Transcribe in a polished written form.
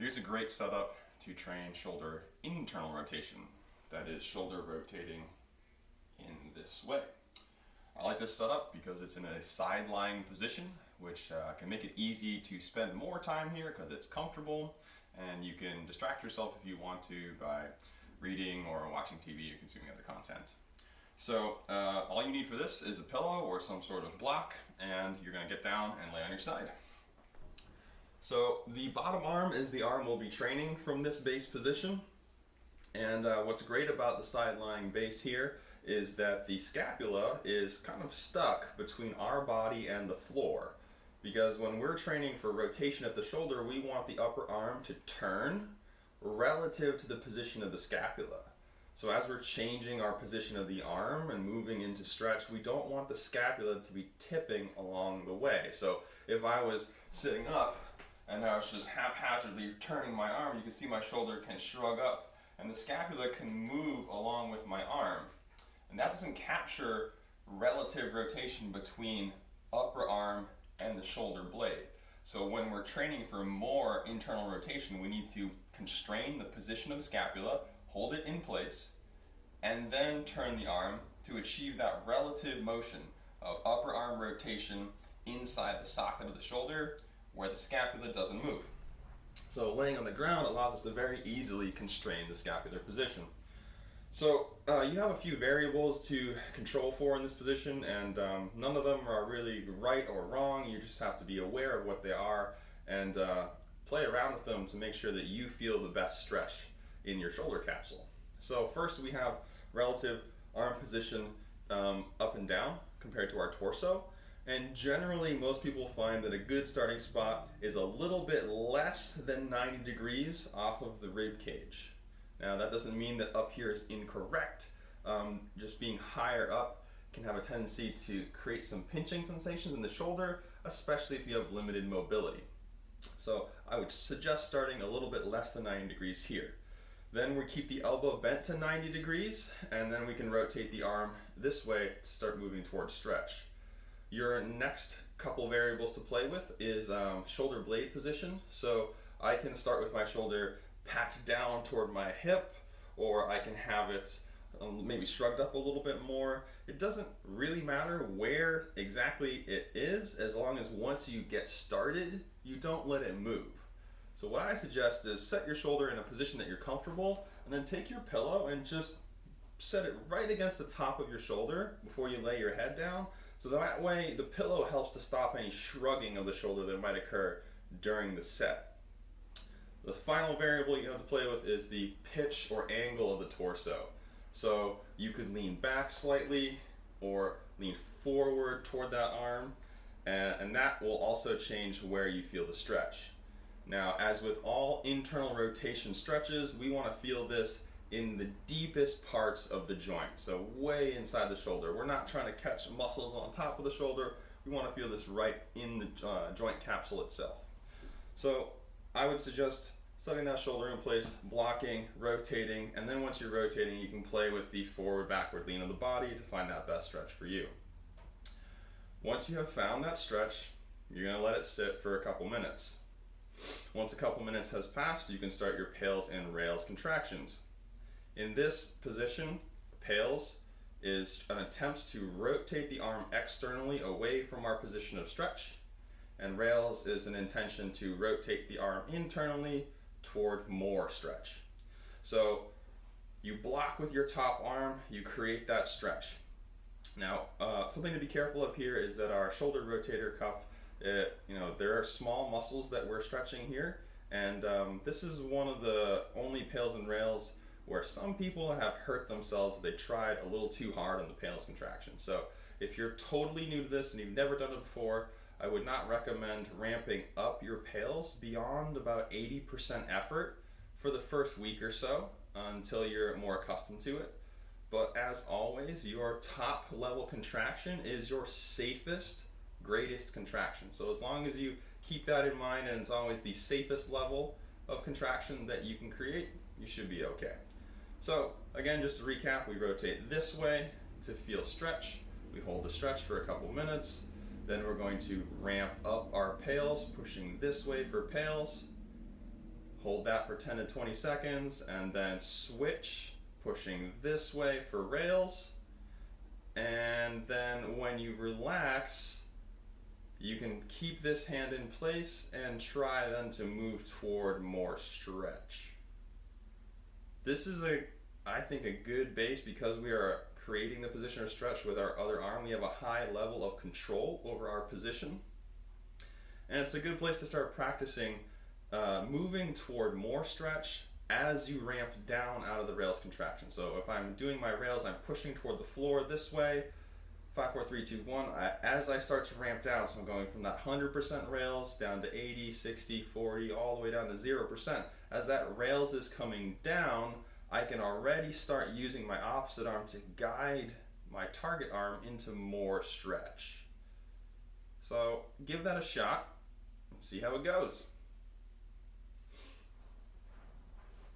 Here's a great setup to train shoulder internal rotation. That is shoulder rotating in this way. I like this setup because it's in a side lying position, which can make it easy to spend more time here because it's comfortable, and you can distract yourself if you want to by reading or watching TV or consuming other content. So all you need for this is a pillow or some sort of block, and you're going to get down and lay on your side. So the bottom arm is the arm we'll be training from this base position. And what's great about the side lying base here is that the scapula is kind of stuck between our body and the floor. Because when we're training for rotation at the shoulder, we want the upper arm to turn relative to the position of the scapula. So as we're changing our position of the arm and moving into stretch, we don't want the scapula to be tipping along the way. So if I was sitting up and I was just haphazardly turning my arm, you can see my shoulder can shrug up and the scapula can move along with my arm. And that doesn't capture relative rotation between upper arm and the shoulder blade. So when we're training for more internal rotation, we need to constrain the position of the scapula, hold it in place, and then turn the arm to achieve that relative motion of upper arm rotation inside the socket of the shoulder where the scapula doesn't move. So laying on the ground allows us to very easily constrain the scapular position. So you have a few variables to control for in this position, and none of them are really right or wrong. You just have to be aware of what they are and play around with them to make sure that you feel the best stretch in your shoulder capsule. So first we have relative arm position up and down compared to our torso. And generally most people find that a good starting spot is a little bit less than 90 degrees off of the rib cage. Now that doesn't mean that up here is incorrect. Just being higher up can have a tendency to create some pinching sensations in the shoulder, especially if you have limited mobility. So I would suggest starting a little bit less than 90 degrees here. Then we keep the elbow bent to 90 degrees, and then we can rotate the arm this way to start moving towards stretch. Your next couple variables to play with is shoulder blade position. So I can start with my shoulder packed down toward my hip, or I can have it maybe shrugged up a little bit more. It doesn't really matter where exactly it is, as long as once you get started, you don't let it move. So what I suggest is set your shoulder in a position that you're comfortable, and then take your pillow and just set it right against the top of your shoulder before you lay your head down. So that way the pillow helps to stop any shrugging of the shoulder that might occur during the set. The final variable you have to play with is the pitch or angle of the torso. So you could lean back slightly or lean forward toward that arm, and that will also change where you feel the stretch. Now, as with all internal rotation stretches, we want to feel this in the deepest parts of the joint, so way inside the shoulder. We're not trying to catch muscles on top of the shoulder. We want to feel this right in the joint capsule itself. So I would suggest setting that shoulder in place, blocking, rotating, and then once you're rotating, you can play with the forward-backward lean of the body to find that best stretch for you. Once you have found that stretch, you're going to let it sit for a couple minutes. Once a couple minutes has passed, you can start your PAILs and rails contractions. In this position, PAILs is an attempt to rotate the arm externally away from our position of stretch, and rails is an intention to rotate the arm internally toward more stretch. So you block with your top arm, you create that stretch. Now, something to be careful of here is that our shoulder rotator cuff, there are small muscles that we're stretching here, and this is one of the only PAILs and rails where some people have hurt themselves if they tried a little too hard on the PAILs contraction. So if you're totally new to this and you've never done it before, I would not recommend ramping up your PAILs beyond about 80% effort for the first week or so until you're more accustomed to it. But as always, your top level contraction is your safest, greatest contraction. So as long as you keep that in mind, and it's always the safest level of contraction that you can create, you should be okay. So again, just to recap, we rotate this way to feel stretch. We hold the stretch for a couple minutes. Then we're going to ramp up our PAILs, pushing this way for PAILs, Hold that for 10 to 20 seconds and then switch, pushing this way for rails. And then when you relax, you can keep this hand in place and try then to move toward more stretch. This is I think a good base because we are creating the position of stretch with our other arm. We have a high level of control over our position. And it's a good place to start practicing moving toward more stretch as you ramp down out of the rails contraction. So if I'm doing my rails, I'm pushing toward the floor this way, 5, 4, 3, 2, 1. As I start to ramp down, so I'm going from that 100% rails down to 80, 60, 40, all the way down to 0%. As that rails is coming down, I can already start using my opposite arm to guide my target arm into more stretch. So give that a shot and see how it goes.